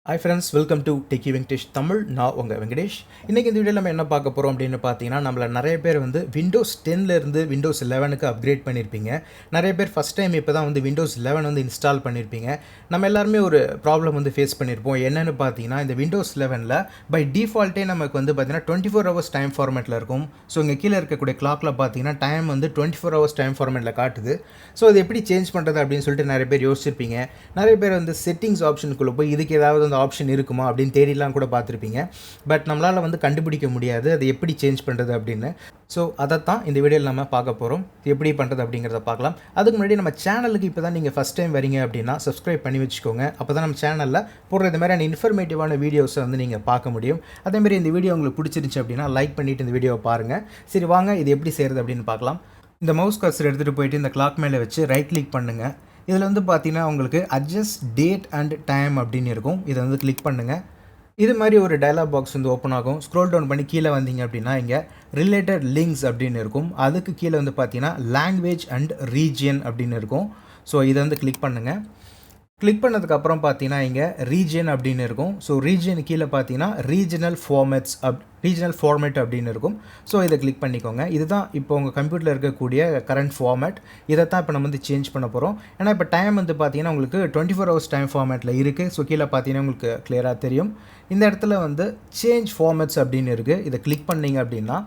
Hi friends, welcome to Techie Venkateshh Tamil. நான் உங்கள் வெங்கடேஷ். இன்றைக்கி இந்த வீடியோவில் நம்ம என்ன பார்க்க போகிறோம் அப்படின்னு பார்த்தீங்கன்னா, நம்மள நிறைய பேர் வந்து விண்டோஸ் 10லேருந்து விண்டோஸ் 11க்கு அப்கிரேட் பண்ணியிருப்பீங்க. நிறைய பேர் ஃபஸ்ட் டைம் இப்போ தான் வந்து விண்டோஸ் 11 வந்து இன்ஸ்டால் பண்ணியிருப்பீங்க. நம்ம எல்லாருமே ஒரு ப்ராப்ளம் வந்து ஃபேஸ் பண்ணியிருப்போம். என்னென்னு பார்த்தீங்கன்னா, இந்த விண்டோஸ் 11ல் பை டிஃபால்ட்டே நமக்கு வந்து பார்த்தீங்கன்னா 24 ஹவர்ஸ் டைம் ஃபார்மேட்டில் இருக்கும். ஸோ இங்கே கீழே இருக்கக்கூடிய கிளாக்கில் பார்த்தீங்கன்னா டைம் வந்து 24 ஹவர்ஸ் டைம் ஃபார்மேட்டில் காட்டுது. ஸோ இது எப்படி சேஞ்ச் பண்ணுறது அப்படின்னு சொல்லிட்டு நிறைய பேர் யோசிச்சிருப்பீங்க. நிறைய பேர் வந்து செட்டிங்ஸ் ஆப்ஷனுக்குள்ளே போய் இதுக்கு ஏதாவது வந்து ஆப்ஷன் இருக்குமா அப்படின்னு தேடிலாம் கூட பார்த்துருப்பீங்க. பட் நம்மளால் வந்து கண்டுபிடிக்க முடியாது அதை எப்படி சேஞ்ச் பண்ணுறது அப்படின்னு. ஸோ அதைத்தான் இந்த வீடியோவில் நம்ம பார்க்க போகிறோம். எப்படி பண்ணுறது அப்படிங்கிறத பார்க்கலாம். அதுக்கு முன்னாடி நம்ம சேனலுக்கு இப்போ தான் நீங்கள் ஃபஸ்ட் டைம் வரீங்க அப்படின்னா சப்ஸ்கிரைப் பண்ணி வச்சுக்கோங்க. அப்போ தான் நம்ம சேனலில் போடுற இது மாதிரியான இன்ஃபர்மேட்டிவான வீடியோஸை வந்து நீங்கள் பார்க்க முடியும். அதேமாதிரி இந்த வீடியோ உங்களுக்கு பிடிச்சிருந்துச்சு அப்படின்னா லைக் பண்ணிவிட்டு இந்த வீடியோவை பாருங்கள். சரி வாங்க இது எப்படி செய்கிறது அப்படின்னு பார்க்கலாம். இந்த மவுஸ் கர்சர் எடுத்துகிட்டு போயிட்டு இந்த கிளாக் மேலே வச்சு ரைட் கிளிக் பண்ணுங்கள். இதில் வந்து பார்த்தீங்கன்னா உங்களுக்கு அட்ஜஸ்ட் டேட் அண்ட் டைம் அப்படின்னு இருக்கும். இதை வந்து கிளிக் பண்ணுங்கள். இது மாதிரி ஒரு டயலாக் பாக்ஸ் வந்து ஓப்பன் ஆகும். ஸ்க்ரோல் டவுன் பண்ணி கீழே வந்தீங்க அப்படின்னா இங்கே ரிலேட்டட் லிங்க்ஸ் அப்படின்னு இருக்கும். அதுக்கு கீழே வந்து பார்த்தீங்கன்னா லாங்குவேஜ் அண்ட் ரீஜியன் அப்படின்னு இருக்கும். ஸோ இதை வந்து கிளிக் பண்ணுங்கள். கிளிக் பண்ணதுக்கப்புறம் பார்த்தீங்கன்னா இங்கே ரீஜியன் அப்படின்னு இருக்கும். ஸோ ரீஜியன் கீழே பார்த்தீங்கன்னா ரீஜனல் ஃபார்மேட் அப்படின்னு இருக்கும். ஸோ இதை கிளிக் பண்ணிக்கோங்க. இதுதான் இப்போ உங்கள் கம்ப்யூட்டரில் இருக்கக்கூடிய கரண்ட் ஃபார்மேட். இதை தான் இப்போ நம்ம வந்து சேஞ்ச் பண்ண போகிறோம். ஏன்னா இப்போ டைம் வந்து பார்த்தீங்கன்னா உங்களுக்கு 24 ஹவர்ஸ் டைம் ஃபார்மேட்டில் இருக்குது. ஸோ கீழே பார்த்தீங்கன்னா உங்களுக்கு கிளியராக தெரியும். இந்த இடத்துல வந்து சேஞ்ச் ஃபார்மேட்ஸ் அப்படின்னு இருக்குது. இதை கிளிக் பண்ணிங்க அப்படின்னா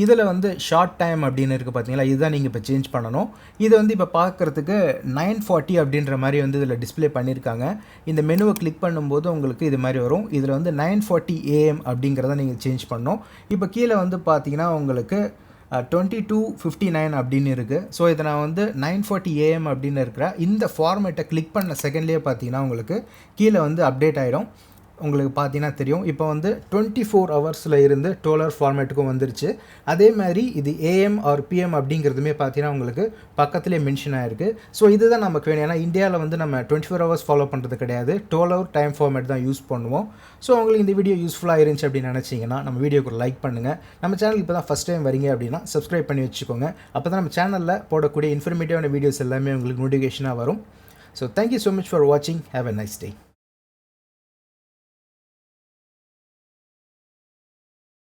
இதில் வந்து ஷார்ட் டைம் அப்படின்னு இருக்குது பார்த்தீங்களா, இதுதான் நீங்கள் இப்போ சேஞ்ச் பண்ணணும். இது வந்து இப்போ பார்க்குறதுக்கு 940 அப்படின்ற மாதிரி வந்து இதில் டிஸ்பிளே பண்ணியிருக்காங்க. இந்த மெனுவை கிளிக் பண்ணும்போது உங்களுக்கு இது மாதிரி வரும். இதில் வந்து 940 AM அப்படிங்கிறத நீங்கள் சேஞ்ச் பண்ணணும். இப்போ கீழே வந்து பார்த்தீங்கன்னா உங்களுக்கு 22:59 அப்படின்னு இருக்குது. ஸோ இதை நான் வந்து 940 AM அப்படின்னு இருக்கிற இந்த ஃபார்மேட்டை கிளிக் பண்ண செகண்ட்லேயே பார்த்தீங்கன்னா உங்களுக்கு கீழே வந்து அப்டேட் ஆகிடும். உங்களுக்கு பார்த்தீங்கன்னா தெரியும். இப்போ வந்து 24 ஹவர்ஸில் இருந்து 12 ஹவர் ஃபார்மேட்டுக்கும் வந்துருச்சு. அதே மாதிரி இது AM ஆர் PM அப்படிங்கிறதுமே பார்த்தீங்கன்னா உங்களுக்கு பக்கத்துலேயே மென்ஷன் ஆகிருக்கு. ஸோ இதுதான் நமக்கு வேணும். ஏன்னா இந்தியாவில் வந்து நம்ம 24 ஹவர்ஸ் ஃபாலோ பண்ணுறது கிடையாது. 12 ஹவர் டைம் ஃபார்மேட் தான் யூஸ் பண்ணுவோம். ஸோ உங்களுக்கு இந்த வீடியோ யூஸ்ஃபுல்லாக இருந்துச்சு அப்படின்னு நினச்சிங்கன்னா நம்ம வீடியோக்கு ஒரு லைக் பண்ணுங்கள். நம்ம சேனலுக்கு இப்போ தான் ஃபஸ்ட் டைம் வரீங்க அப்படின்னா சப்ஸ்கிரைப் பண்ணி வச்சுக்கோங்க. அப்போ தான் நம்ம சேனலில் போடக்கூடிய இன்ஃபர்மேட்டிவான வீடியோஸ் எல்லாமே உங்களுக்கு நோட்டிஃபிகேஷனாக வரும். So thank you so much for வாட்சிங். Have a nice day.